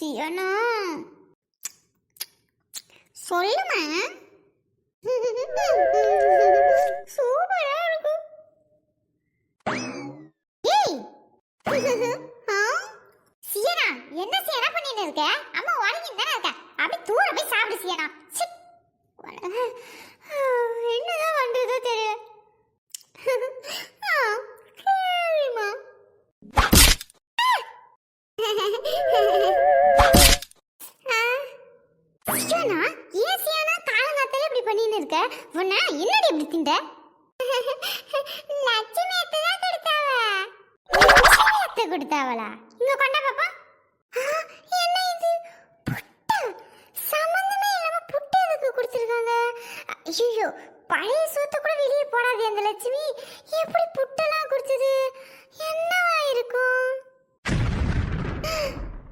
சியனா சொல்லுமா. சூப்பரா இருக்கும். ஏய் சியனா, என்ன சியனா பண்ணிட்டு இருக்க? அம்மா உடனே தானே இருக்க, அப்படியே தூர போய் சாப்பிடு சியனா. என்னதான் பண்றதோ தெரியல. என்னடி இப்படி திண்ட? லட்சுமி அத்தை தான் கொடுத்தாவளா? இங்க கொண்டா பாப்பா. என்ன இது புட்டு? சம்பந்தமே இல்லாம புட்டு எதுக்கு கொடுத்திருக்காங்க? ஐயோ, பழைய சோத்த கூட வெளியே போடாதே அந்த லட்சுமி. எப்படி புட்டெல்லாம் கொடுத்தது? என்னவா இருக்கும்?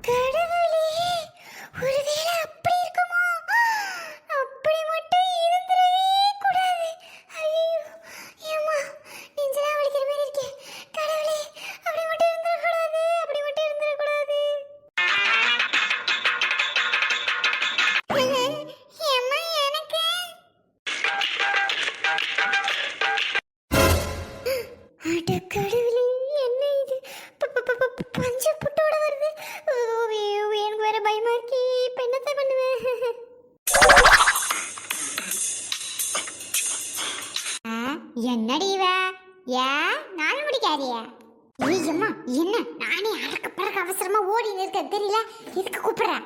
கடவுளே, ஒருவேளை அப்படி இருக்குமோ? அப்படி மட்டும் இருந்துடவே கூடாது. ஐயோ ஏமா, நெஞ்செல்லாம் வலிக்கிற மாதிரி இருக்கே. கடவுளே, அப்படி மட்டும் இருந்துடக்கூடாது, அப்படி மட்டும் இருந்துடக்கூடாது. ஏமா எனக்கு அட கடவுளே, என்ன இது? பஞ்சு புட்டோட வருது. எனக்கு வேற பயமா இருக்கே. இப்ப என்னத்த பண்ணுவேன்? என்னடி இவ? நாலு முடிக்காதியா? ஐயம்மா, என்ன நானே அறக்க பறக்க அவசரமா ஓடி நிற்க தெரியல. இதுக்கு கூப்பிடுறேன்.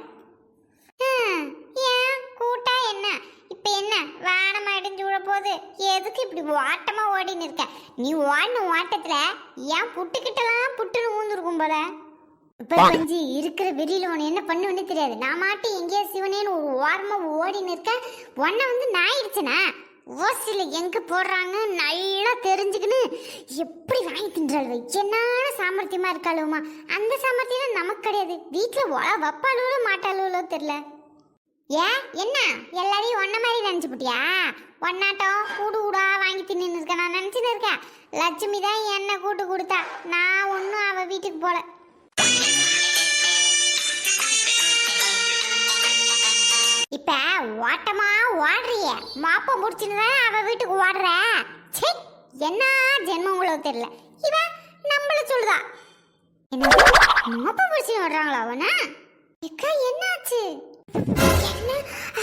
ஏன் கூட்டா என்ன? இப்ப என்ன வானம் அடிஞ்சு விட போகுது? எதுக்கு இப்படி ஓட்டமா ஓடி நிற்க? நீ ஓடின ஓட்டத்துல ஏன் புட்டுக்கிட்டலாம் புட்டுன்னு ஊந்துருக்கும் போல. இப்ப பஞ்சு இருக்கிற வெளியில உன என்ன பண்ணுன்னு தெரியாது. நான் மாட்டி எங்கேயா சிவனேன்னு ஒரு ஓரமா ஓடி நிற்க உன்னை வந்து நாயிடுச்சுனா ஓசில எங்க போடுறாங்க நல்லா தெரிஞ்சுக்கின்னு எப்படி வாங்கி தின்றாளுவ. என்னான சாமர்த்தியமா இருக்காளுமா. அந்த சாமர்த்தியம் நமக்கு கிடையாது. வீட்டுல வப்பாளுவோ மாட்டாளுவோ தெரியல. ஏன் என்ன எல்லாரையும் ஒன்ன மாதிரி நினைச்சு போட்டியா? ஒன்னாட்டம் கூடு கூடா வாங்கி தின்னு இருக்க நான் நினைச்சுன்னு இருக்கேன். லட்சுமி தான் என்ன கூட்டு கொடுத்தா. நான் ஒன்னும் அவ வீட்டுக்கு போல. இப்ப ஓட்டமா ஓடுறிய மாப்ப முடிச்சுன்னு அவ வீட்டுக்கு ஓடுற. சே, என்ன ஜென்மம் உங்களுக்கு தெரியல. இவ நம்மள சொல்லுதா. என்ன மாப்ப முடிச்சு ஓடுறாங்களா அவன? அக்கா என்னாச்சு? என்ன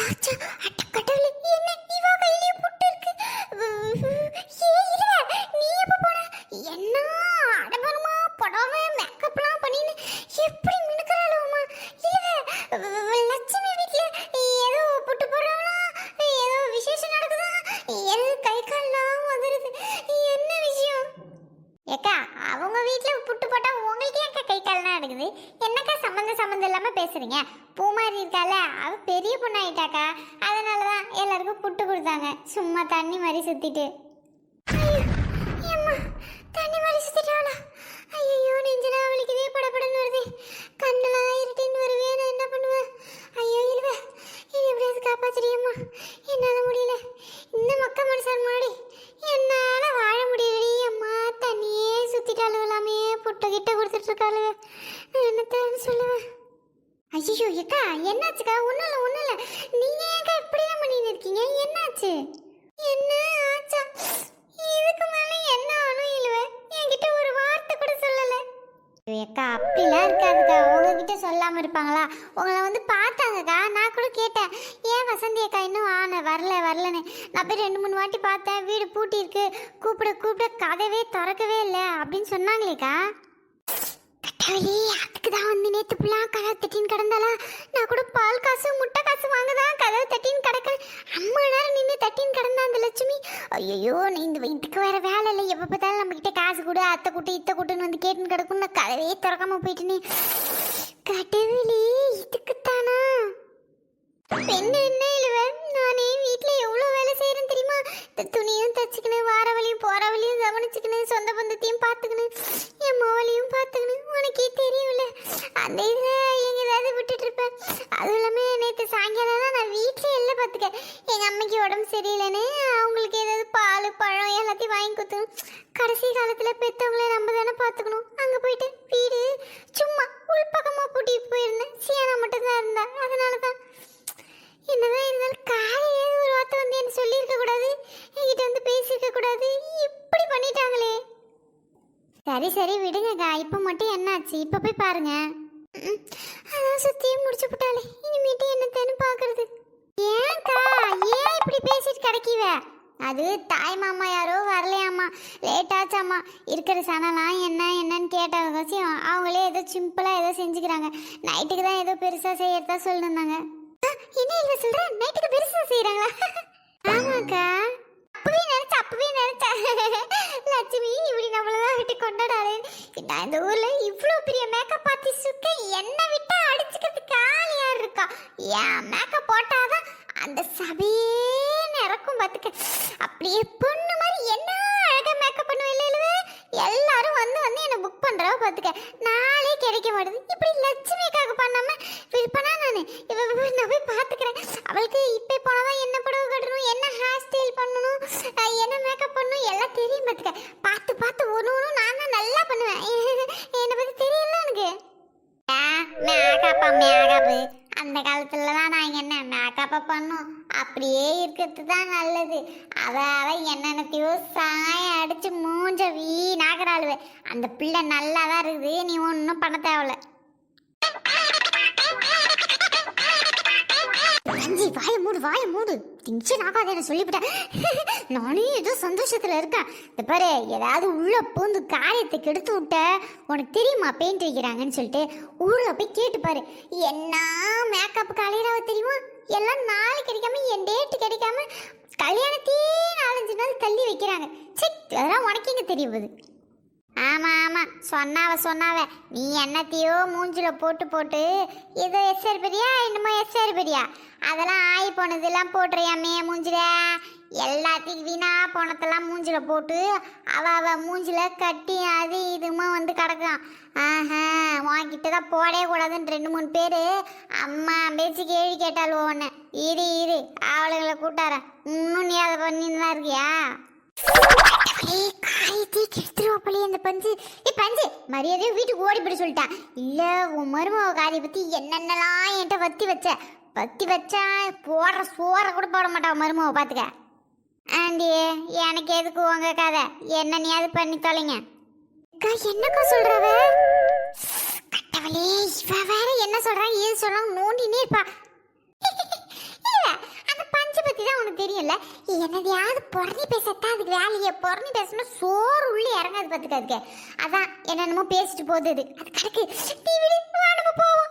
ஆச்சா? அட்ட கடவுளே, என்ன இவ கையில புட்டு இருக்கு? நீ எப்ப போன? என்ன அடபரமா படாம மேக்கப்லாம் பண்ணின்னு எப்படி மினுக்கறாளுமா? இல்ல லட்சுமி வீட்ல ஏதோ புட்டு போடுறாங்களா? ஏதோ விசேஷம் நடக்குதா? எது கை கால்லாம் வந்துருது? என்ன விஷயம்? ஏக்கா, அவங்க வீட்ல புட்டு போட்டா உங்களுக்கு ஏன் கை கால்லாம் நடக்குது? என்னக்கா சம்மந்தம் இல்லாம பேசுறீங்க? பூமாரி இருக்கால, அவ பெரிய பொண்ணாயிட்டாக்கா. அதனாலதான் எல்லாருக்கும் புட்டு கொடுத்தாங்க. சும்மா தண்ணி மாதிரி சுத்திட்டு. தண்ணி மாதிரி சுத்திட்டாளா? ஐயோ, நெஞ்சலா வலிக்குதே, படப்படன்னு வருது. கண்ணெல்லாம் இருட்டின்னு வருவே. நான் என்ன பண்ணுவேன்? ஐயோ இல்லவ, இது எப்படியாவது காப்பாத்துறியம்மா. என்னால முடியல. இந்த மக்க மனுஷன் மாடி என்னால வாழ முடியலடி அம்மா. தண்ணியே சுத்திட்டாளு எல்லாமே புட்டு கிட்ட கொடுத்துட்டு இருக்காளு. நான் என்னத்தான் சொல்லுவேன்? ஐயோ ஏக்கா, என்னாச்சுக்கா? ஒன்றும் இல்லை. நீங்க ஏக்கா இப்படிலாம் பண்ணிட்டு இருக்கீங்க? என்னாச்சு? என்ன ஆச்சா? இதுக்கு மேலே என்ன ஆனும் இல்லவே. என்கிட்ட ஒரு வார்த்தை கூட சொல்லல. ஏக்கா, அப்படிலாம் இருக்காதுக்கா. உங்ககிட்ட சொல்லாம இருப்பாங்களா? உங்களை வந்து பார்த்தாங்கக்கா. நான் கூட கேட்டேன், ஏன் வசந்தி அக்கா இன்னும் வரலன்னு. நான் போய் 2-3 வாட்டி பார்த்தேன். வீடு பூட்டி இருக்கு. கூப்பிட கதவே திறக்கவே இல்லை அப்படின்னு சொன்னாங்களேக்கா. அதுக்குதான் வந்து நேத்து புள்ளா கதவை தட்டின்னு கிடந்தாளா? நான் கூட பால் காசு முட்டை காசு வாங்கதான் கதவை தட்டின்னு கிடக்க. அம்மா நேரம் நின்று தட்டின்னு கிடந்தா அந்த லட்சுமி. ஐயோ, நீ இதுக்கு வேற வேலை இல்லை. எப்போ பார்த்தாலும் நம்ம கிட்ட காசு கொடு, அத்தை கூட்டு இத்த கூட்டுன்னு வந்து கேட்டுன்னு கிடக்கும். நான் கதவே திறக்காம போயிட்டுனே. கடவுளே, இதுக்குத்தானா? பெண்ணு என்ன இல்லவ? நானே வீட்டுல எவ்வளவு வேலை செய்யறேன்னு தெரியுமா? துணியும் தச்சுக்கணும், வார வழியும் போற வழியும் கவனிச்சுக்கணும், சொந்த பந்தத்தையும் பார்த்துக்கணும், என் மோவலையும் பார்த்துக்கணும். உனக்கே தெரியும்ல. அந்த இதுல எங்க ஏதாவது விட்டுட்டு இருப்பேன். அதுவும் இல்லாம நேற்று சாயங்காலம் நான் வீட்டுல எல்லாம் பார்த்துக்க. எங்க அம்மைக்கு உடம்பு சரியில்லைன்னு அவங்களுக்கு ஏதாவது பால் பழம் எல்லாத்தையும் வாங்கி கொடுத்தணும். கடைசி காலத்துல பெத்தவங்கள நம்ம தானே பார்த்துக்கணும். அங்க போயிட்டு வீடு சும்மா உள்பக்கமா பூட்டிட்டு போயிருந்தேன். சியானா மட்டும் மட்டும் என்னாச்சு இப்போ போய் பாருங்க. அதான் சுத்தியும் முடிச்சு போட்டாலே இனிமேட்டு என்னத்தேன்னு பாக்குறது. ஏன்க்கா ஏன் இப்படி பேசிட்டு கிடைக்கிவ? அது தாய் மாமா யாரோ வரலையாம்மா, லேட் ஆச்சாம்மா. இருக்கிற சனலாம் என்னன்னு கேட்டாங்க. அவங்களே ஏதோ சிம்பிளா ஏதோ செஞ்சுக்கிறாங்க. நைட்டுக்கு தான் ஏதோ பெருசா செய்யறதா சொல்லிருந்தாங்க. என்ன இல்ல சொல்ற, நைட்டுக்கு பெருசா செய்யறாங்களா? ஆமாக்கா, அப்பவே நினைச்சேன் லட்சுமி இப்படி நம்மளதான் விட்டு கொண்டாடாது. நான் இந்த ஊர்ல இவ்வளவு பெரிய மேக்கப் ஆர்டிஸ்டுக்கு என்ன விட்டா அடிச்சுக்கிறதுக்கு ஆள் யார் இருக்கா? ஏன் மேக்கப் போட்டாதான் அந்த சபையே நிறக்கும் பாத்துக்க. அப்படியே பொண்ணு மாதிரி என்ன அழகா மேக்கப் பண்ணுவேன். இல்ல எல்லாரும் வந்து என்ன புக் பண்றவ பாத்துக்க. நாளே கிடைக்க மாட்டேது. இப்படி லட்சுமிக்காக பண்ணாம விற்பனா நானு நான் போய் பாத்துக்கிறேன். அவளுக்கு இப்ப போனதான் என்ன புடவை கட்டணும், என்ன ஹேர் ஸ்டைல் பண்ணணும், என்ன மேக்கப் பண்ணணும் எல்லாம் தெரியும் பாத்துக்க. பார்த்து ஒண்ணு நான் தான் நல்லா பண்ணுவேன். என்னை பத்தி தெரியல உனக்கு. மேக்கப் அந்த காலத்துலலாம் நான் என்ன மேக்கப்பை பண்ணும், அப்படியே இருக்கிறது தான் நல்லது. அவ என்னென்னத்தையோ சாயம் அடிச்சு மூஞ்ச வீணாகிறாளுவே. அந்த பிள்ளை நல்லா தான் இருக்குது, நீ ஒன்றும் பண்ண தேவையில்ல. வாய மூடு டென்ஷன் ஆகாத சொல்லிவிட்டேன். நானே ஏதோ சந்தோஷத்துல இருக்கேன். இந்த பாரு, ஏதாவது உள்ள பூந்து காரியத்தை கெடுத்து விட்ட உனக்கு தெரியுமா பெயிண்ட் வைக்கிறாங்கன்னு சொல்லிட்டு ஊர்ல போய் கேட்டு பாரு. என்ன மேக்கப் கலையிறாவ தெரியுமா? எல்லாம் நாள் கிடைக்காம என் டேட்டு கிடைக்காம கல்யாணத்தையே 4-5 நாள் தள்ளி வைக்கிறாங்க. சரி, அதெல்லாம் உனக்கு எங்க தெரிய போகுது? ஆமா சொன்னாவ நீ என்னத்தையோ மூஞ்சில போட்டு ஏதோ எஸ்ஆர் பெரியா என்னமோ எஸ்ஆர் பெரியா அதெல்லாம் ஆகி போனதெல்லாம் போட்டுறியாமே மூஞ்சில. எல்லாத்தையும் வீணா போனதெல்லாம் மூஞ்சில போட்டு அவ மூஞ்சில கட்டி அது இதுமா வந்து கிடக்கும். வாங்கிட்டு தான் போடவே கூடாதுன்னு 2-3 பேர் அம்மா பேச்சு கேள்வி கேட்டாலும் ஒன்று. இரு அவளுங்களை கூட்டார. இன்னும் நீ அதை பண்ணின்னு தான் இருக்கியா? மரியாதையும் வீட்டுக்கு ஓடிப்படி சொல்லிட்டான். இல்ல உன் மருமக காரியை பத்தி என்னென்னலாம் என்கிட்ட வத்தி வச்சா போடுற சோற கூட போட மாட்டான் மருமக பாத்துக்க. ஆண்டி, எனக்கு எதுக்கு உங்க கதை? என்ன நீ அது பண்ணி தொலைங்க. என்னக்கா சொல்றவ? கட்டவளே, இவ வேற என்ன சொல்றாங்க ஏது சொல்றாங்க நோண்டினே இருப்பா. உனக்கு தெரியல, என்னதையாவது பொறணி பேசத்தான் அதுக்கு வேலையை. பொறணி பேசணும் சோறு உள்ளே இறங்காது பார்த்துக்காதுக்கு. அதான் என்னென்னமோ பேசிட்டு போகுது. அது கிடக்கு. நம்ம போவோம்.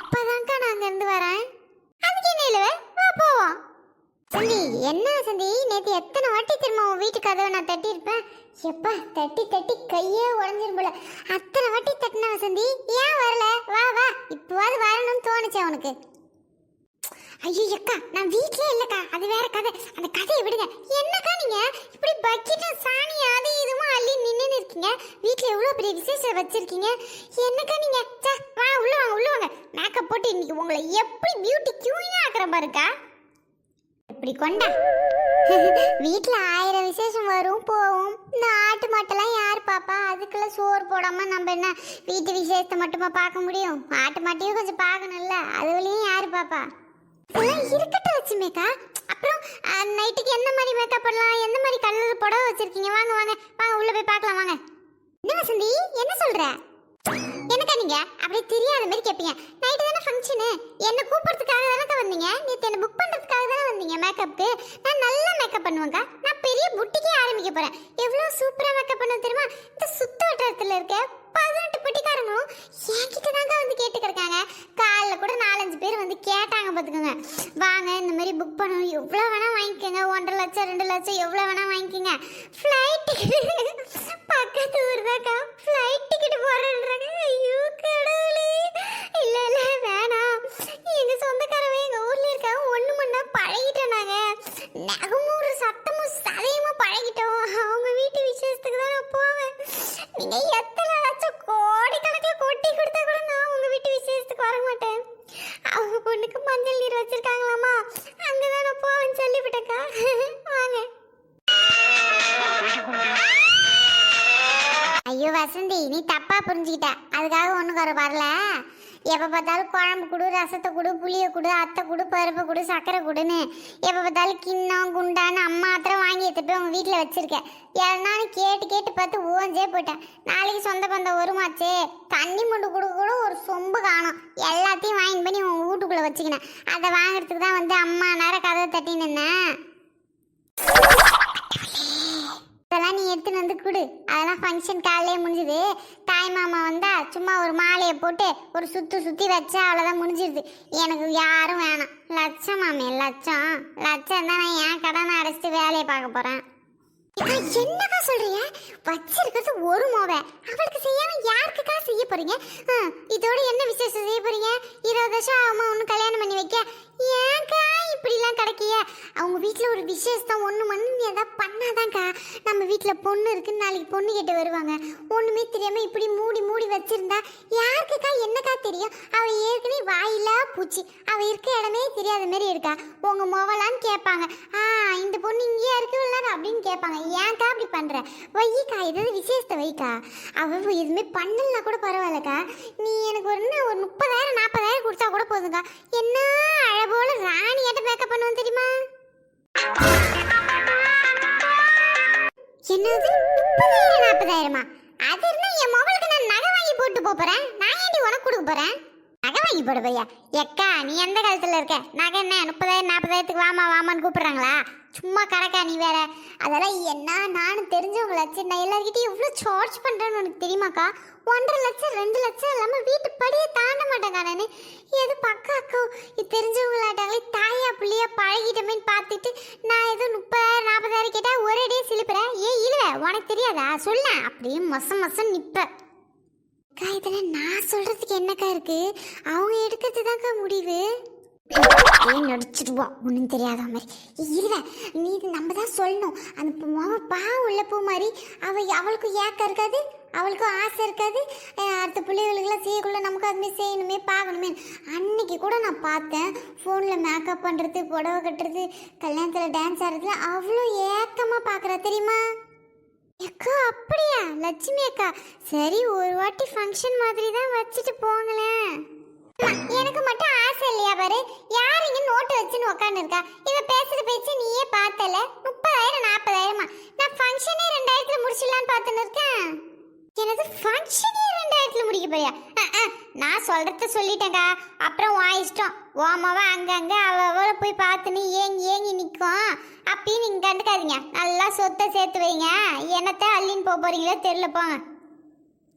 இப்பதான்க்கா நான் அங்கிருந்து வரேன். அதுக்கு என்ன இல்லவே, வா போவோம். சந்தி, என்ன சந்தி, நேற்று எத்தனை வாட்டி திரும்ப உன் வீட்டு கதவை நான் தட்டி இருப்பேன். எப்பா தட்டி கையே உடஞ்சிரும் போல. அத்தனை வாட்டி தட்டினவ சந்தி, ஏன் வரல? வா இப்போவாது வரணும்னு தோணுச்சு உனக்கு. ஐயோ அக்கா, நான் வீட்லயே இல்லக்கா, அது வேற கதை. அந்த கதையை விடுங்க. என்னக்கா நீங்க இப்படி பக்கெட்டும் சாணி அது இதுமா அள்ளி நின்னு இருக்கீங்க? வீட்ல எவ்வளவு பெரிய விசேஷம் வச்சிருக்கீங்க. என்னக்கா நீங்க? வா உள்ள வாங்க. மேக்கப் போட்டு இன்னைக்கு உங்களை எப்படி பியூட்டி கியூனா ஆக்குற பாருக்கா. இப்படி கொண்டா. வீட்ல 1000 விசேஷம் வரும் போகும். இந்த ஆட்டு மாட்டெல்லாம் யார் பாப்பா? அதுக்கெல்லாம் சோறு போடாம நம்ம என்ன வீட்டு விசேஷத்தை மட்டுமா பார்க்க முடியும்? ஆட்டு மாட்டையும் கொஞ்சம் பார்க்கணும்ல, அதுவரையும் யாரு பாப்பா? இதெல்லாம் இருக்கட்டும் லட்சுமிக்கா. அப்புறம் நைட்டுக்கு என்ன மாதிரி மேக்கப் பண்ணலாம், எந்த மாதிரி கலர் புடவை வச்சிருக்கீங்க? வாங்க உள்ள போய் பார்க்கலாம் வாங்க. என்ன வசந்தி, என்ன சொல்ற? என்னக்கா நீங்க அப்படியே தெரியாத மாதிரி கேட்பீங்க? நைட்டு தானே ஃபங்க்ஷனு, என்ன கூப்பிடுறதுக்காக தானே வந்தீங்க? நேற்று என்ன புக் பண்ணுறதுக்காக தானே வந்தீங்க மேக்கப்புக்கு? நான் நல்லா மேக்கப் பண்ணுவேங்க்கா. நான் பெரிய புட்டிக்கே ஆரம்பிக்க போகிறேன். எவ்வளோ சூப்பராக மேக்கப் பண்ணுவேன் தெரியுமா? இந்த சுத்த வட்டாரத்தில் இருக்க 18 பொட்டிக்காரங்களும் என்கிட்ட தாங்க வந்து கேட்டு கிடக்காங்க. காலைல கூட 4-5 பேர் வந்து கேட்டாங்க பார்த்துக்கோங்க. வாங்க இந்த மாதிரி புக் பண்ணணும், எவ்வளோ வேணால் வாங்கிக்கோங்க. 1.5 லட்சம் 2 லட்சம் எவ்வளோ வேணால் வாங்கிக்கோங்க. ஃப்ளைட் டிக்கெட் பக்கத்து ஊர் தான்க்கா, ஃப்ளைட் டிக்கெட் போடுறேன்றாங்க. ஐயோ கடவுளே, இல்லை வேணாம். எங்கள் சொந்தக்காரவே எங்கள் ஊரில் இருக்காங்க. ஒன்று மண்ணா பழகிட்டோம். நாங்கள் நகமூறு சத்தமும் சதையுமா பழகிட்டோம். அவங்க வீட்டு விசேஷத்துக்கு தான் நான் போவேன். நீங்கள் எத்தனை லட்சம் கோடிக்கணக்கில் கொட்டி கொடுத்தா கூட நான் உங்கள் வீட்டு விசேஷத்துக்கு வர மாட்டேன். அவங்க பொண்ணுக்கு மஞ்சள் நீர் வச்சிருக்காங்களாமா, அங்கதான் நான் போவேன்னு சொல்லிவிட்டேக்கா. வாங்க. ஐயோ வசந்தி, ஏண்டி நீ தப்பா புரிஞ்சுக்கிட்ட, அதுக்காக ஒன்றும் வரல. எப்போ பார்த்தாலும் குழம்பு கொடு, ரசத்தை கொடு, புளியை கொடு, அத்தை கொடு, பருப்பை கொடு, சர்க்கரை கொடுன்னு எப்போ பார்த்தாலும் கிண்ணம் குண்டான்னு அம்மா அத்தனை வாங்கி எடுத்து போய் உங்கள் வீட்டில் வச்சுருக்கேன். யாருனாலும் கேட்டு கேட்டு பார்த்து ஓஞ்சே போயிட்டேன். நாளைக்கு சொந்த பந்தம் வருமாச்சே, தண்ணி முண்டு கொடுக்க கூட ஒரு சொம்பு காணும். எல்லாத்தையும் வாங்கி பண்ணி உங்கள் வீட்டுக்குள்ளே வச்சுக்கினேன். அதை வாங்குறதுக்கு தான் வந்து அம்மா நேரம் கதவை தட்டி நின்னேன். அதெல்லாம் நீ எடுத்துன்னு வந்து கொடு. அதெல்லாம் ஃபங்க்ஷன் காலையிலே முடிஞ்சுது. தாய் மாமா வந்தா சும்மா ஒரு மாலையை போட்டு ஒரு சுற்றி வச்சா அவ்வளோதான் முடிஞ்சிருது. எனக்கு யாரும் வேணாம். லட்சம் மாமே, லட்சம் லட்சம் தான். நான் என் கடனை அடைச்சிட்டு வேலையை பார்க்க போகிறேன். என்னக்கா சொல்றீங்க? வச்சிருக்கிறது ஒரு மோவை, அவளுக்கு செய்யாம யாருக்குக்கா செய்ய போறீங்க? இதோட என்ன விசேஷம் செய்ய போறீங்க? 20 வருஷம் ஆகுமா ஒன்று கல்யாணம் பண்ணி வைக்க? ஏன்க்கா இப்படிலாம் கிடைக்கிய? அவங்க வீட்டில் ஒரு விசேஷம் ஒன்று மண்ணு ஏதாவது பண்ணாதான்க்கா நம்ம வீட்டில் பொண்ணு இருக்குன்னு நாளைக்கு பொண்ணு கேட்டு வருவாங்க. ஒன்றுமே தெரியாமல் இப்படி மூடி மூடி வச்சிருந்தா யாருக்குக்கா என்னக்கா தெரியும்? அவள் ஏற்கனவே வாயிலா பூச்சி, அவள் இருக்க இடமே தெரியாத மாதிரி இருக்கா. உங்கள் மோவலான்னு கேட்பாங்க. இந்த பொண்ணு இங்கேயா இருக்குல்ல அப்படின்னு கேட்பாங்க. ஏன்க்கா அப்படி பண்ற? வைக்கா, ஏதாவது விசேஷத்தை வைக்கா. அவ எதுவுமே பண்ணலனா கூட பரவாயில்லக்கா. நீ எனக்கு ஒரு 30,000 40,000 கொடுத்தா கூட போதுங்க. என்ன அழகோல ராணியாட்ட மேக்கப் பண்ணுவோம் தெரியுமா? என்னது 30,000 40,000மா? அது இருந்தா என் மொபைலுக்கு நான் நகை வாங்கி போட்டு போறேன். நான் ஏண்டி உனக்கு கொடுக்க போறேன்? நகை வாங்கி போட போய்யா? எக்கா, நீ எந்த காலத்துல இருக்க? நகை என்ன 30,000 40,000க்கு வாமா வாமான்னு கூப்பிடுறாங்களா? சும்மா கணக்கா நீ வேற. அதெல்லாம் என்ன, நானும் தெரிஞ்சவங்களாச்சு. நான் எல்லாருக்கிட்டையும் எவ்வளோ சார்ஜ் பண்ணுறேன்னு உனக்கு தெரியுமாக்கா? 1.5 லட்சம் 2 லட்சம் இல்லாமல் வீட்டு படியே தாண்ட மாட்டேங்க. நான் எது பக்கா அக்கோ இது தெரிஞ்சவங்களாட்டாங்களே, தாயா பிள்ளையா பழகிட்டமேன்னு பார்த்துட்டு நான் ஏதோ 30,000 40,000 கேட்டால் ஒரே டே சிலிப்புறேன். இழுவ உனக்கு தெரியாதா? சொல்ல அப்படியே மொசம் நிற்ப. அக்கா, இதில் நான் சொல்கிறதுக்கு என்னக்கா இருக்கு? அவங்க எடுக்கிறது தான்க்கா முடிவு. நடிச்சிடுவோம் ஒன்றும் தெரியாத மாதிரி. இல்லை, நீ நம்ம தான் சொல்லணும். அந்த பா உள்ள பூ மாதிரி அவளுக்கு ஏக்கம் இருக்காது, அவளுக்கும் ஆசை இருக்காது. அடுத்த பிள்ளைகளுக்கெல்லாம் செய்யக்குள்ள நமக்கு அதுமாரி செய்யணுமே பார்க்கணுமே. அன்னைக்கு கூட நான் பார்த்தேன் ஃபோனில் மேக்கப் பண்ணுறது, புடவை கட்டுறது, கல்யாணத்தில் டான்ஸ் ஆடுறதுல அவ்வளோ ஏக்கமாக பார்க்குறா தெரியுமா? அக்கா அப்படியா லட்சுமி அக்கா? சரி, ஒரு வாட்டி ஃபங்க்ஷன் மாதிரி தான் வச்சுட்டு போங்களேன். எனக்கு மட்டும் ஆசை இல்லையா பாரு? யார் இங்க நோட்டு வச்சுன்னு உட்காந்து இருக்கா? இவ பேசுற பேச்சு நீயே பார்த்தல. 30,000 40,000மா? நான் ஃபங்க்ஷனே 2000ல முடிச்சிடலான்னு பார்த்துன்னு இருக்கேன். எனக்கு ஃபங்க்ஷனே 2000ல முடிக்க போறியா? நான் சொல்றத சொல்லிட்டேன்க்கா. அப்புறம் வா இஷ்டம். ஓமாவ அங்கங்க அவ போய் பார்த்துன்னு ஏங்கி நிற்கும். அப்பயும் நீங்க கண்டுக்காதீங்க. நல்லா சொத்தை சேர்த்து வைங்க. என்னத்தை அள்ளின்னு போறீங்களோ தெரியல, போங்க.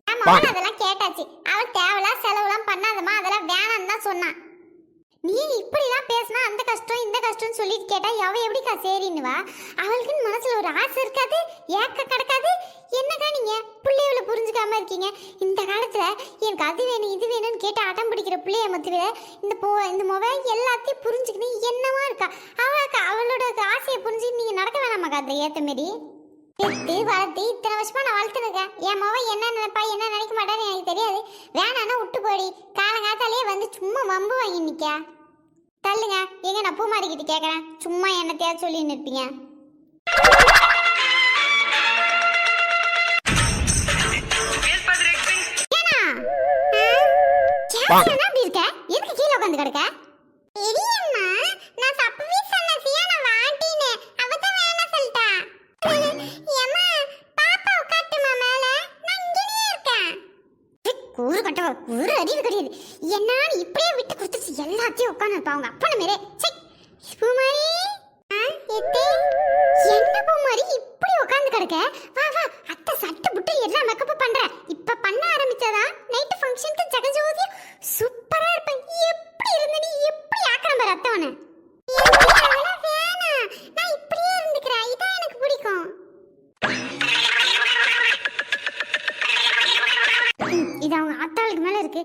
அதெல்லாம் கேட்டாச்சு. அவள் தேவையில்லா செலவுலாம் பண்ணாதமா, அதெல்லாம் வேணான்னு தான் சொன்னான். நீ இப்படிலாம் பேசினா அந்த கஷ்டம் இந்த கஷ்டம்னு சொல்லிட்டு கேட்டா அவ எப்படிக்கா சரின்னுவா? அவளுக்குன்னு மனசுல ஒரு ஆசை இருக்காது, ஏக்க கிடக்காது. என்னக்கா நீங்க பிள்ளைகளை புரிஞ்சுக்காம இருக்கீங்க? இந்த காலத்துல எனக்கு அது வேணும் இது வேணும்னு கேட்டு அடம் பிடிக்கிற பிள்ளைய மத்தியில இந்த மொபைல் எல்லாத்தையும் புரிஞ்சுக்கணும் என்னவா இருக்கா? அவளோட ஆசையை புரிஞ்சுக்கிட்டு நீங்க நடக்க வேணாமாக்கா? அதை ஏத்த மாரி வளர்த்து இத்தனை வருஷமா நான் வளர்த்துருக்கேன். என் மகன் என்ன நினைப்பா என்ன நினைக்க மாட்டான்னு எனக்கு தெரியாது. வேணான்னா விட்டு போடி. காலங்காத்தாலேயே வந்து சும்மா வம்பு வாங்கி நிற்கா. தள்ளுங்க. எங்க நான் பூமாரிக்கிட்ட கேட்குறேன். சும்மா என்னத்தையாவது சொல்லி நிற்பீங்க. அப்படி இருக்க எதுக்கு கீழே உட்காந்து கிடக்க? நான் தப்பவே சொன்னேன். சியானா வாட்டினே அவதான் வேணாம் சொல்லிட்டா. ஒரு அறிவு கிடையாது. என்ன இப்படியே விட்டு கொடுத்துட்டு எல்லாத்தையும் உட்காந்து இருப்பாங்க. அப்ப மேரே பூமாரி என்ன பூமாரி இப்படி உட்காந்து கிடக்க? வா வா, அத்தை சட்டை புட்டு எல்லா மேக்கப்பும் பண்ற. இப்ப பண்ண ஆரம்பிச்சாதான் நைட்டு ஃபங்க்ஷனுக்கு ஜெகஜோதியா சூப்பரா இருப்பேன். எப்படி இருந்த நீ எப்படி ஆக்கிரம் பாரு அத்தவனை. வேணாம், நான் இப்படியே இருந்துக்கிறேன். இதான் எனக்கு பிடிக்கும். இது அவங்க ஆத்தாளுக்கு மேல இருக்கு.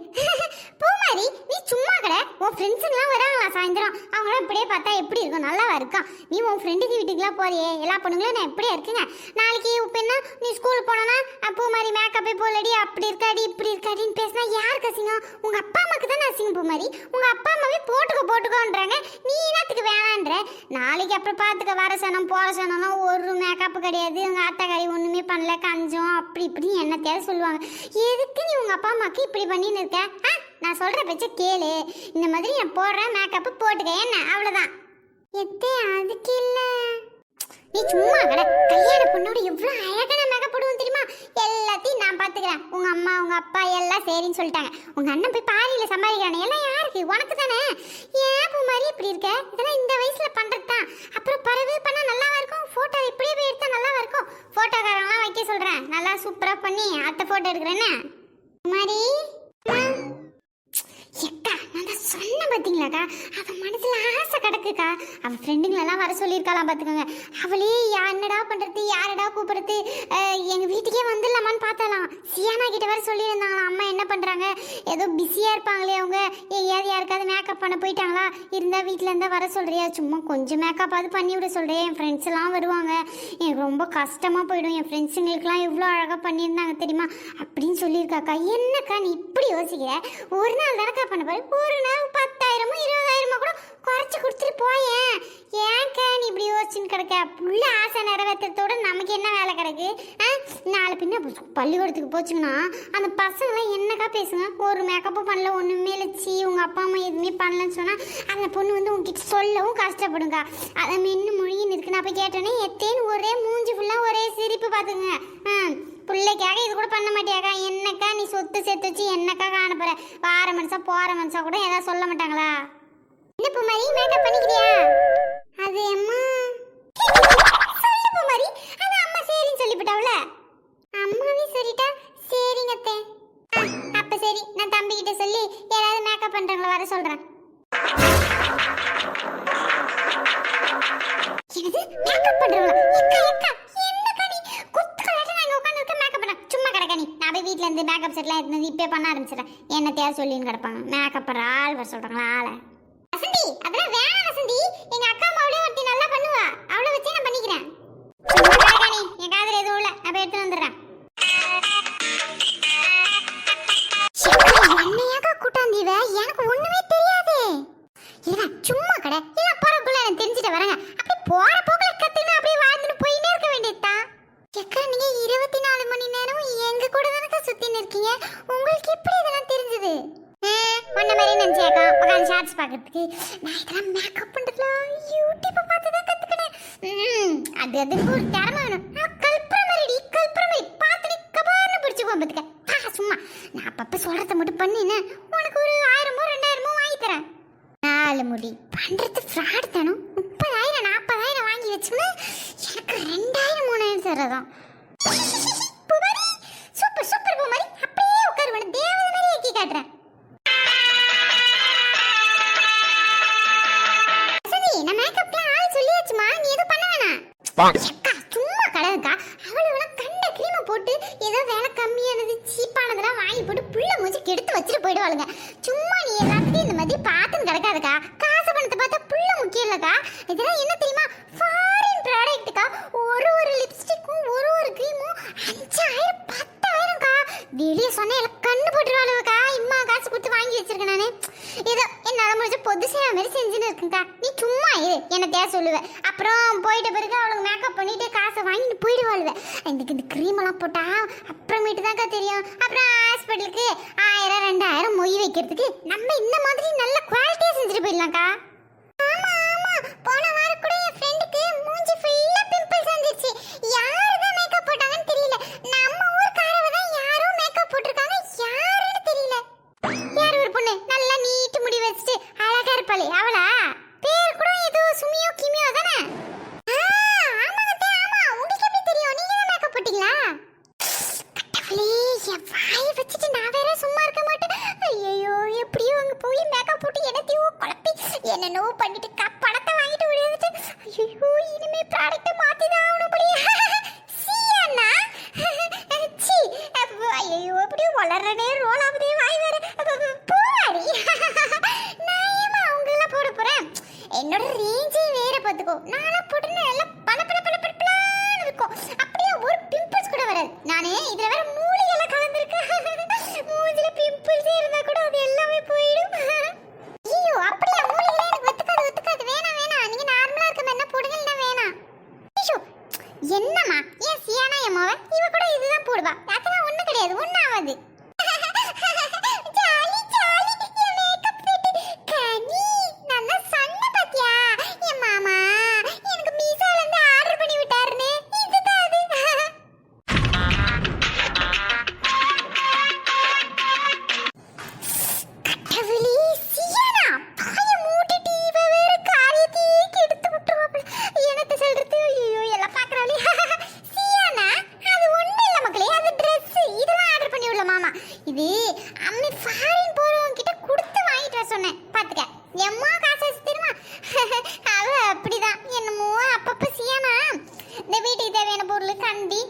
பூமாரி நீ சும்மா கடை. உன் ஃப்ரெண்ட்ஸுங்கெல்லாம் வராங்களா சாயந்தரம்? அவங்களும் இப்படியே பார்த்தா எப்படி இருக்கும், நல்லாவா இருக்கும்? நீ உன் ஃப்ரெண்டுக்கு வீட்டுக்குலாம் போறியே, எல்லா பொண்ணுங்களும் நான் எப்படியா இருக்குங்க? நாளைக்கு இப்போ என்ன நீ ஸ்கூல் போனோன்னா பூ மாதிரி மேக்கப்பே போலடி, அப்படி இருக்காடி இப்படி இருக்காடின்னு பேசினா யாருக்கு அசிங்கம்? உங்க அப்பா அம்மாக்கு தானே அசிங்கம். பூ மாதிரி உங்க அப்பா அம்மாவே போட்டுக்கோன்றாங்க, நீ என்னத்துக்கு வேணான்ற? நாளைக்கு அப்புறம் பார்த்துக்க, வர சனம் போற சனம்லாம் ஒரு மேக்கப்பு கிடையாது, உங்க ஆத்தாக்காரி ஒண்ணுமே பண்ணல, கஞ்சம் அப்படி இப்படின்னு என்ன தேவை சொல்லுவாங்க. எதுக்கு நீ உங்க அப்பா அம்மாக்கு இப்படி பண்ணின்னு இருக்க? நான் சொல்ற பேச்ச கேளு. இந்த மாதிரி நான் போடுறேன், மேக்கப்பு போட்டுக்க, என்ன அவ்வளவுதான். எத்தே அதுக்கு இல்ல, நீ சும்மா கடை. கல்யாண பொண்ணோட எவ்வளவு அழகான மேக்கப் போடுவோம் தெரியுமா? எல்லாத்தையும் நான் பாத்துக்கிறேன். உங்க அம்மா உங்க அப்பா எல்லாம் சரின்னு சொல்லிட்டாங்க. உங்க அண்ணன் போய் பாரியில சம்பாதிக்கிறானே, எல்லாம் யாருக்கு? உனக்கு தானே. ஏன் பூ மாதிரி இப்படி இருக்க? இதெல்லாம் இந்த வயசுல பண்றதுதான். அப்புறம் பரவே பண்ணா நல்லாவா இருக்கும்? போட்டோ இப்படியே போய் எடுத்தா நல்லாவா இருக்கும்? போட்டோக்காரங்களாம் வைக்க சொல்றேன், நல்லா சூப்பரா பண்ணி அத்தை போட்டோ எடுக்கிறேன்னு மாதிரி. எக்கா நான் தான் சொன்ன பார்த்தீங்களாக்கா, அவன் மனசுல ஆசை கிடக்குக்கா. அவன் ஃப்ரெண்டுங்களெல்லாம் வர சொல்லியிருக்கலாம் பார்த்துக்கோங்க. அவளே என்னடா பண்ணுறது, யாரடா கூப்பிடுறது, எங்கள் வீட்டுக்கே வந்துடலாமான்னு பார்த்தாலாம். சியானா கிட்ட வர சொல்லியிருந்தாங்களாம். அம்மா என்ன பண்ணுறாங்க, ஏதோ பிஸியாக இருப்பாங்களே அவங்க, எங்கேயாவது யாருக்காவது மேக்கப் பண்ண போயிட்டாங்களா, இருந்தால் வீட்டில் இருந்தால் வர சொல்கிறியா, சும்மா கொஞ்சம் மேக்கப்பாவது பண்ணி விட சொல்கிறேன், என் ஃப்ரெண்ட்ஸ் எல்லாம் வருவாங்க, எனக்கு ரொம்ப கஷ்டமாக போயிடும், என் ஃப்ரெண்ட்ஸுங்களுக்குலாம் எவ்வளோ அழகாக பண்ணியிருந்தாங்க தெரியுமா அப்படின்னு சொல்லியிருக்காக்கா. என்னக்கா நீ இப்படி யோசிக்கிற? ஒரு நாள் தானக்கா பண்ண பாரு, ஒரு நாள் 10,000 20,000 கூட குறைச்சி கொடுத்துட்டு போயேன். ஏன்க்கா நீ இப்படி யோசிச்சுன்னு கிடக்க? புள்ள ஆசை நிறைவேற்றத்தோட நமக்கு என்ன வேலை கிடக்கு? நாலு பின்ன பள்ளிக்கூடத்துக்கு போச்சுங்கன்னா அந்த பசங்களாம் என்னக்கா பேசுங்க, ஒரு மேக்கப்பும் பண்ணல, ஒன்றுமே லட்சி, உங்கள் அப்பா அம்மா எதுவுமே பண்ணலன்னு சொன்னால் அந்த பொண்ணு வந்து உங்ககிட்ட சொல்லவும் கஷ்டப்படுங்க. அதை மென்னு மொழின்னு இருக்கு. நான் போய் கேட்டோன்னே எத்தேன்னு ஒரே மூஞ்சி ஃபுல்லாக ஒரே சிரிப்பு பார்த்துங்க. பிள்ளைக்காக இது கூட பண்ண மாட்டியாக்கா? என்னக்கா நீ சொத்து சேர்த்து வச்சு என்னக்கா காணப்போற? வார மனுஷா போற மனுஷா கூட ஏதாவது சொல்ல மாட்டாங்களா? என்ன பூ மாதிரி மேக்கப் பண்ணிக்கிறியா? அது அம்மா சொல்லு பூ மாதிரி. அது அம்மா சரின்னு சொல்லிவிட்டாவுல. அம்மாவே சொல்லிட்டா சரிங்க அத்தை. அப்ப சரி, நான் தம்பி கிட்ட சொல்லி யாராவது மேக்கப் பண்றவங்கள வர சொல்றேன். என்னது மேக்கப் பண்றவங்களா? எக்கா என்னக்கா நீ குத்துக்கலட்ட நான் உட்கார்ந்து இருக்க மேக்கப் பண்ண சும்மா கிடக்க நீ. நான் போய் வீட்ல இருந்து மேக்கப் செட்லாம் எடுத்து இப்பே பண்ண ஆரம்பிச்சிட்டேன். என்ன தேவை சொல்லின்னு கிடப்பாங்க. மேக்கப் பண்ற ஆள் வர சொல்றாங்களா ஆளை? வசந்தி அதெல்லாம் வேணாம் வசந்தி, எங்க அக்கா அம்மாவளே ஒருத்தி நல்லா பண்ணுவா, அவளை வச்சே நான் பண்ணிக்கிறேன். சும்மா கிடக்க நீ, என் காதுல எதுவும் இல்லை, நான் போய் எடுத்து வந்துடுறேன். என்னையாக்கா கூட்டாந்தீவ, எனக்கு ஒண்ணுமே தெரியாது. இவன் சும்மா கடை எல்லாம் போறக்குள்ள எனக்கு தெரிஞ்சுட்டு வரங்க. அப்படி போற போக்குல கத்துனா அப்படியே வாழ்ந்துட்டு போயிட்டே இருக்க வேண்டியதுதான். எக்கா நீங்க 24 மணி நேரமும் எங்க கூட தானக்கா சுத்தின்னு இருக்கீங்க, உங்களுக்கு எப்படி இதெல்லாம் தெரிஞ்சது? ஒன்ன மாதிரி நினைச்சேக்கா உட்காந்து ஷார்ட்ஸ் பார்க்கறதுக்கு. நான் இதெல்லாம் மேக்கப் பண்றதுலாம் யூடியூப்பை பார்த்து தான் கத்துக்கினேன். அதுக்கு ஒரு திறமை வேணும். கல்புற மாதிரி பார்த்துட்டு கபார்னு பிடிச்சிக்குவோம் பார்த்துக்க. சும்மா நான் அப்பப்போ சொல்றத மட்டும் பண்ணின்னு உனக்கு ஒரு 1000 2000 வாங்கி தரேன். 4 முடி பண்றது ஃப்ராட் தானோ. 30,000 40,000 வாங்கி வச்சுன்னு எனக்கு 2000 3000 தரதான். சூப்பர் சூப்பர் பூ மாதிரி அப்படியே உட்காருவேன், தேவதை மாதிரி ஏக்கி காட்டுறேன். நான் மேக்கப்லாம் ஆள் சொல்லியாச்சுமா, நீ எதுவும் பண்ண வேணாம். அக்கா சும்மா கடவுக்கா, அவளும் கண்ட கிரீமை போட்டு ஏதோ வேலை கம்மியானது சீப்பானதெல்லாம் வாங்கி போட்டு புள்ள மூஞ்சி கெடுத்து வச்சுட்டு போயிடுவாளுங்க. சும்மா நீ எல்லாத்துக்கும் இந்த மாதிரி பார்த்துன்னு கிடக்காதுக்கா. காசு பணத்தை பார்த்தா புள்ள முக்கியம் இல்லக்கா. இதெல்லாம் என்ன தெரியுமா, ஃபாரின் ப்ராடக்ட்டுக்கா. ஒரு லிப்ஸ்டிக்கும் ஒரு கிரீமும் 5000 10,000க்கா. வெளியே சொன்ன எல்லாம் கண்ணு போட்டுருவாளுக்கா. இம்மா காசு கொடுத்து வாங்கி வச்சிருக்கேன் நானு. ஏதோ என்னால் முடிஞ்ச பொது சேவை மாதிரி செஞ்சுன்னு இருக்குங்கக்கா. நீ சும்மா இரு, என்ன தேவை சொல்லுவேன். அப்புறம் போயிட்ட பிறகு அவளுக்கு மேக்கப் பண்ணிட்டு காசை வாங்கிட்டு போயிடுவாளுவேன். எனக்கு இந்த க்ரீமெல்லாம் போட்டா அப்புறமேட்டு தான்க்கா தெரியும். அப்புறம் ஹாஸ்பிட்டலுக்கு 1000 2000 மொய் வைக்கிறதுக்கு நம்ம இந்த மாதிரி நல்ல குவாலிட்டியாக செஞ்சுட்டு போயிடலாம்க்கா. ஆமா போன வாரம் கூட என் ஃப்ரெண்டுக்கு மூஞ்சி ஃபுல்லா பிம்பிள்ஸ் வந்துருச்சு. யாரு தான் மேக்கப் போட்டாங்கன்னு தெரியல. நம்ம ஊர்க்காரவ தான் யாரோ மேக்கப் போட்டிருக்காங்க, யாருன்னு தெரியல. யார் ஒரு பொண்ணு நல்லா நீட்டு முடி வச்சுட்டு அழகா இருப்பாளே அவளா? பேர் கூட ஏதோ சுமியோ கிமியோ தானே? ஆமாங்க ஆமா. உங்களுக்கு எப்படி தெரியும்? நீங்க தான் மேக்கப் போட்டீங்களா? கடவுளே, என் வாயை வச்சுட்டு நான் வேற சும்மா இருக்க மாட்டேன். ஐயோ எப்படியோ அங்க போய் மேக்கப் போட்டு என்னத்தையோ குழப்பி என்னென்னவோ பண்ணிட்டு பணத்தை வாங்கிட்டு விடுறது. ஐயோ இனிமே ப்ராடக்ட்டை மாத்தி தான் ஆகணும் போலியே. சீனா சி ஐயோ எப்படியோ வளர்றனே ரோல் ஆகுதே வாய் வேற போவாடி. நான் ஏமா அவங்களெல்லாம் போட போறேன். இருக்கும். நான்லாம் போட்டுனா நல்லா பல பல பல பலன்னு இருக்கும். அப்படியே ஒரு பிம்பிள்ஸ் கூட வராது. நானே இதுல வேற மூலிகை எல்லாம் கலந்துருக்கு. மூஞ்சில பிம்பிள்ஸ் இருந்தா கூட அது எல்லாமே போயிடும். ஐயோ அப்படியே மூலிகை எனக்கு ஒத்துக்காது வேணாம் நீங்க நார்மலா இருக்க மாதிரி என்ன போடுங்க இல்ல வேணாம். ஐயோ என்னம்மா ஏன் சியானா எம்மாவ இவ கூட இதுதான் போடுவா. அதெல்லாம் ஒண்ணு கிடையாது ஒண்ணாவது. இது அம்மி ஃபாரின் போறவங்க கிட்ட கொடுத்து வாங்கிட்டு வர சொன்னேன் பாத்துக்க. எம்மா காசு வச்சு தெரியுமா? அவ அப்படிதான் என்னமோ அப்பப்ப சியானா இந்த வீட்டுக்கு தேவையான பொருள் கண்டி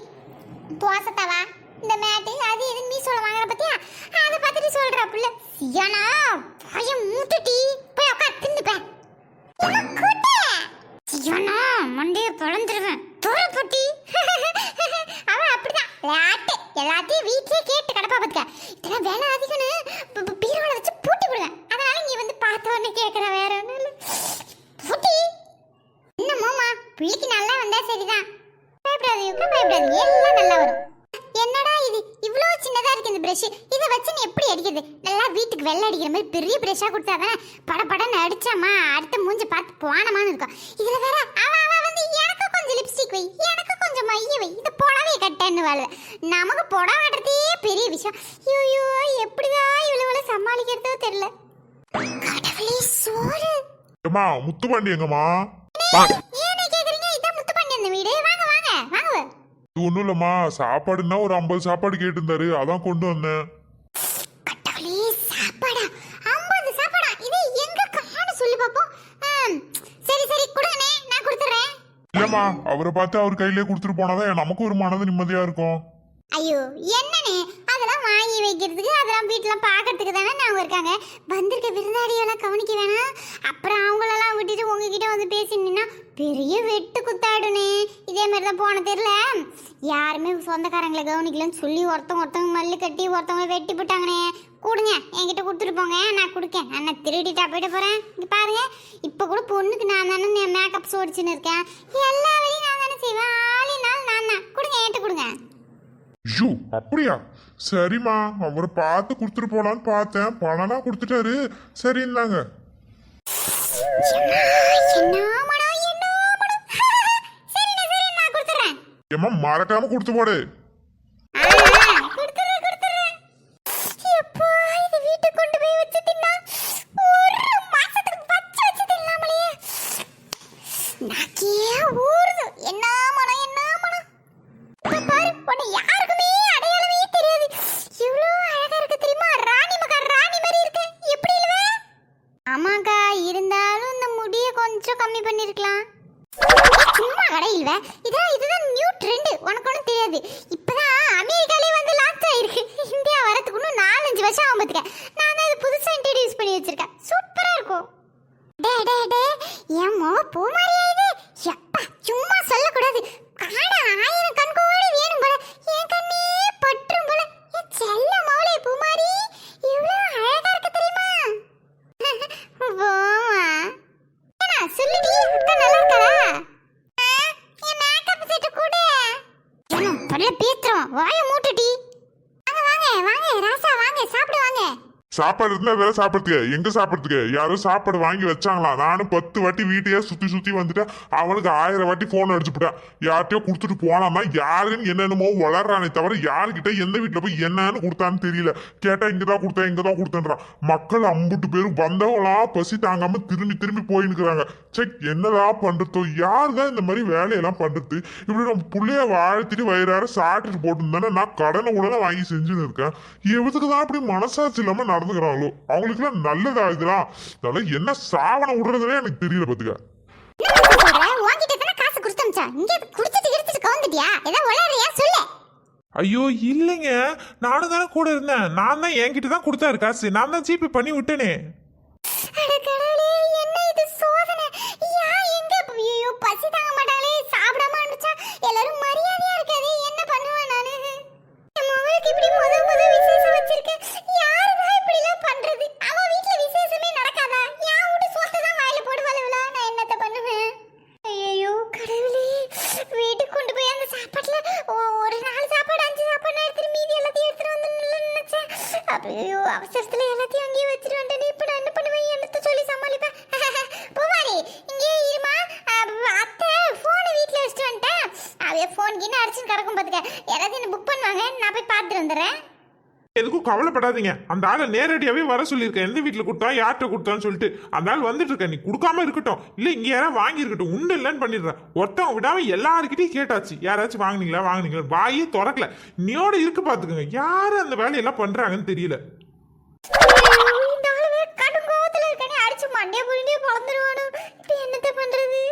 தோசை தவா இந்த மேட்டு அது இது மீசோல வாங்குற பத்தியா அதை பார்த்துட்டு சொல்றா புள்ள. சியானா பயம் மூட்டுட்டி போய் உட்கார் தின்னுப்பேன். சியானா மண்டைய பழந்துருவேன் தோரப்பட்டி. அவ அப்படிதான் லாட்டு எல்லாத்தையும் வீட்லயே கேட்டு கடப்பா பாத்துக்க. இதெல்லாம் வேலை அதிகம்னு பீரோல வச்சு பூட்டி விடுவேன். அதனால நீ வந்து பார்த்தவொன்னு கேட்கற வேற ஒன்றும் இல்லை. பூட்டி என்னமோமா பிள்ளைக்கு நல்லா வந்தா சரிதான். பயப்படாது எல்லாம் நல்லா வரும். என்னடா இது இவ்வளோ சின்னதா இருக்கு இந்த பிரஷ். இதை வச்சு நீ எப்படி அடிக்கிறது? நல்லா வீட்டுக்கு வெள்ளை அடிக்கிற மாதிரி பெரிய பிரஷா கொடுத்தாதானே படன்னு அடிச்சாமா அடுத்த மூஞ்சி பார்த்து போனமான்னு இருக்கும். இதுல வேற அவ வந்து எனக்கு கொஞ்சம் லிப்ஸ்டிக் வை எனக்கு கொஞ்சம் மைய வை இது புடவையை கட்டன்னு வாழ். நமக்கு புடவை கட்டுறதே பெரிய விஷயம். ஐயோ எப்படிதான் இவ்வளவு சமாளிக்கிறதோ தெரியல. கடவுளே சோறு. ஏமா முத்துப்பாண்டி எங்கம்மா? ஏனே கேக்குறீங்க? இதான் முத்துப்பாண்டி அந்த வீடு. வாங்க இது ஒண்ணும் இல்லம்மா, சாப்பாடுன்னா ஒரு 50 சாப்பாடு கேட்டிருந்தாரு அதான் கொண்டு வந்தேன். கடவுளே சாப்பாடா? 50 சாப்பாடா? இது எங்க காண சொல்லி பாப்போம். சரி கொடுங்கனே நான் கொடுத்துறேன். இல்லம்மா அவரை பார்த்து அவர் கையிலே கொடுத்துட்டு போனாதான் நமக்கு ஒரு மனது நிம்மதியா இருக்கும். ஐயோ என்னனே அதெல்லாம் வாங்கி வைக்கிறதுக்கு அதெல்லாம் வீட்டுலாம் பார்க்கறதுக்கு தானே அவங்க இருக்காங்க. வந்திருக்க விருந்தாடியெல்லாம் கவனிக்க வேணாம். அப்புறம் அவங்களெல்லாம் விட்டுட்டு உங்ககிட்ட வந்து பேசினா பெரிய வெட்டு குத்தாடுனே. இதே மாதிரி தான் போன தெரியல யாருமே சொந்தக்காரங்களை கவனிக்கலன்னு சொல்லி ஒருத்தவங்க மல்லு கட்டி ஒருத்தவங்க வெட்டி போட்டாங்கனே. கொடுங்க என்கிட்ட கொடுத்துட்டு போங்க நான் கொடுக்கேன். நான் திருடிட்டா போயிட்டு போறேன். இங்க பாருங்க இப்ப கூட பொண்ணுக்கு நான் தானே மேக்கப் சோடிச்சுன்னு இருக்கேன். எல்லா வேலையும் நான் தானே செய்வேன். ஆளினால் நான் தான். கொடுங்க என்கிட்ட கொடுங்க. ஐயோ அப்படியா? சரிம்மா அவரை பார்த்து கொடுத்துட்டு போலான்னு பார்த்தேன். பணம்லாம் கொடுத்துட்டாரு. சரி இருந்தாங்க. ஏம்மா மறக்காம கொடுத்து போடு. ஆமாக்கா இருந்தாலும் இந்த முடிய கொஞ்சம் கம்மி பண்ணிருக்கலாம். சும்மா கடையில் இதுதான் நியூ ட்ரெண்ட். உனக்கு ஒன்றும் தெரியாது. இப்பதான் அமெரிக்காலே வந்து லான்ச் ஆயிருக்கு. இந்தியா வரதுக்கு இன்னும் 4-5 வருஷம் ஆகும் பார்த்துக்க. நான் தான் இது புதுசாக இன்ட்ரடியூஸ் பண்ணி வச்சிருக்கேன். சூப்பரா இருக்கும். என் மோ பூ மாதிரியா இது? எப்பா சும்மா சொல்லக்கூடாது. காண 1000 கண் கோடி வேணும் போல. என் கண்ணே பற்றும் போல. என் செல்ல மோளே பூ மாதிரி இவ்வளோ அழகா இருக்கு தெரியுமா? போமா சொல்லுடி அக்கா நல்லா இருக்கா? என் மேக்கப் செட் கூட பல்ல பேத்துறோம். வாய மூட்டுடி. வாங்க ராசா வாங்க சாப்பிடு வாங்க. சாப்பாடு இருந்தா வேற சாப்பிடுறதுக்கு எங்க சாப்பிடுறதுக்கு? யாரும் சாப்பாடு வாங்கி வச்சாங்களா? நானும் 10 வாட்டி வீட்டையே சுத்தி வந்துட்டேன். அவனுக்கு 1000 வாட்டி போன் அடிச்சுட்டேன். யார்கிட்டயோ கொடுத்துட்டு போனாமா யாருன்னு என்னென்னமோ வளர்றானே தவிர யாருக்கிட்ட எந்த வீட்டுல போய் என்னன்னு கொடுத்தான்னு தெரியல. கேட்டா இங்கதான் கொடுத்தேன்றான். மக்கள் 50 பேரும் வந்தவங்களா பசி தாங்காம திரும்பி போயின்னுக்குறாங்க. செக் என்னதான் பண்றதோ? யாருதான் இந்த மாதிரி வேலையெல்லாம் பண்றது? இப்படி நம்ம புள்ளைய வாழ்த்திட்டு வயிறார சாப்பிட்டுட்டு போட்டுருந்தானே நான் கடனை உடனே வாங்கி செஞ்சுன்னு இருக்கேன். எதுக்குதான் அப்படி மனசாட்சி இல்லாம நடந்துக்கிறாங்களோ? அவங்களுக்கு எல்லாம் நல்லதா இதெல்லாம்? அதெல்லாம் என்ன சாவனை விடுறதுனே எனக்கு தெரியல பாத்துக்க. ஐயோ இல்லைங்க, நானும் தானே கூட இருந்தேன். நான் தான் என்கிட்ட தான் கொடுத்தாரு காசு. நான் தான் ஜிபே பண்ணி விட்டேனே. ஐயோ அவசரத்துல எல்லாத்தையும் அங்கேயே வச்சுட்டு வந்துட்டேன். இப்போ நான் என்ன பண்ணுவேன், என்னத்த சொல்லி சமாளிப்பேன்? பூமாரி இங்கேயே இருமா. அத்தை ஃபோனை வீட்டில் வச்சுட்டு வந்துட்டேன். அவ ஃபோன் கிட்ட அடிச்சுன்னு கிடக்கும் பார்த்துக்க. யாராவது என்ன புக் பண்ணுவாங்க, நான் போய் பார்த்துட்டு வந்துடுறேன். எதுக்கும் கவலைப்படாதீங்க. அந்த ஆளை நேரடியாவே வர சொல்லியிருக்கேன். எந்த வீட்டுல கொடுத்தா யார்கிட்ட கொடுத்தான்னு சொல்லிட்டு அந்த ஆள் வந்துட்டு இருக்கேன். நீ கொடுக்காம இருக்கட்டும், இல்ல இங்க யாராவது வாங்கி இருக்கட்டும், உண்டு இல்லைன்னு பண்ணிடுறேன். ஒருத்தவங்க விடாம எல்லாருக்கிட்டையும் கேட்டாச்சு, யாராச்சும் வாங்குனீங்களா வாயே திறக்கல. நீயோட இருக்கு பாத்துக்கோங்க. யாரு அந்த வேலையெல்லாம் பண்றாங்கன்னு தெரியல. இந்த ஆளு வேற கடும் கோவத்துல இருக்கானே, அடிச்சு மண்டைய புரிண்டியே பொளந்துருவானோ. இப்போ என்னத்த பண்றது?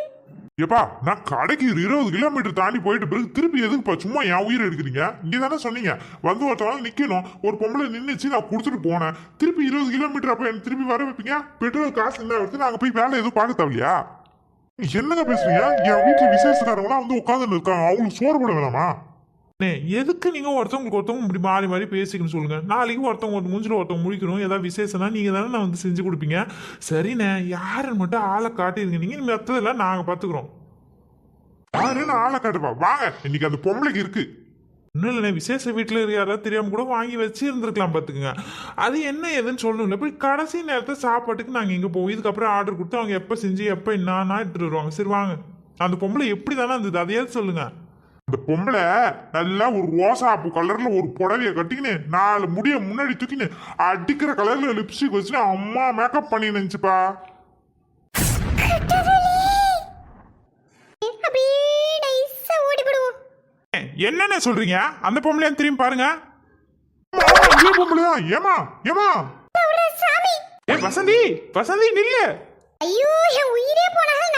ஏப்பா நான் கடைக்கு 20 கிலோமீட்டர் தாண்டி போயிட்டு பிறகு திருப்பி எதுக்குப்பா சும்மா என் உயிரை எடுக்கிறீங்க? இங்கே தானே சொன்னீங்க வந்து ஒருத்தவங்க நிக்கணும், ஒரு பொம்பளை நின்றுச்சு, நான் கொடுத்துட்டு போனேன். திருப்பி 20 கிலோமீட்டர் அப்ப என்ன திருப்பி வர வைப்பீங்க? பெட்ரோல் காசு என்ன வருது? நாங்க போய் வேலை எதுவும் பார்க்க தேவையா? என்னங்க பேசுறீங்க? என் வீட்டுல விசேஷக்காரங்களாம் வந்து உட்காந்துன்னு இருக்காங்க, அவங்களுக்கு சோறு போட வேணாமா? எதுக்கு நீங்க ஒருத்தவங்களுக்கு ஒருத்தவங்க இப்படி மாறி மாறி பேசிக்கணும் சொல்லுங்க. நாளைக்கு ஒருத்தவங்க ஒரு மூஞ்சில ஒருத்தவங்க முடிக்கணும், ஏதாவது விசேஷம்னா நீங்க தானே நான் வந்து செஞ்சு கொடுப்பீங்க. சரிண்ணே, யாருன்னு மட்டும் ஆளை காட்டிருங்க. நீங்க மற்றதெல்லாம் நாங்க பாத்துக்கிறோம். யாருன்னு ஆளை காட்டுப்பா, வாங்க. இன்னைக்கு அந்த பொம்பளைக்கு இருக்கு. இன்னும் இல்லைண்ணே, விசேஷ வீட்டில் இருக்க யாராவது தெரியாம கூட வாங்கி வச்சு இருந்திருக்கலாம் பார்த்துக்குங்க. அது என்ன ஏதுன்னு சொல்லணும்ல. இப்படி கடைசி நேரத்தில் சாப்பாட்டுக்கு நாங்கள் எங்கே போவோம், இதுக்கப்புறம் ஆர்டர் கொடுத்து அவங்க எப்போ செஞ்சு எப்போ என்னன்னா எடுத்துட்டு வருவாங்க. சரி வாங்க. அந்த பொம்பளை எப்படி தானே இருந்தது அதையாவது சொல்லுங்க. அந்த பொம்பளை நல்லா ஒரு ரோசாப்பு கலர்ல ஒரு புடவைய கட்டிக்கின்னு 4 முடிய முன்னாடி தூக்கின்னு அடிக்கிற கலர்ல லிப்ஸ்டிக் வச்சுன்னு அம்மா மேக்கப் பண்ணி நினைச்சுப்பா. அப்படியே நைஸா ஓடி போடுவோம். என்னென்ன சொல்றீங்க? அந்த பொம்பளையா திரும்பி பாருங்க. இதே பொம்பளைதான். ஏமா ஏமா சாமி, வசந்தி வசந்தி நில்லு. ஐயோ என் உயிரே போனாலும்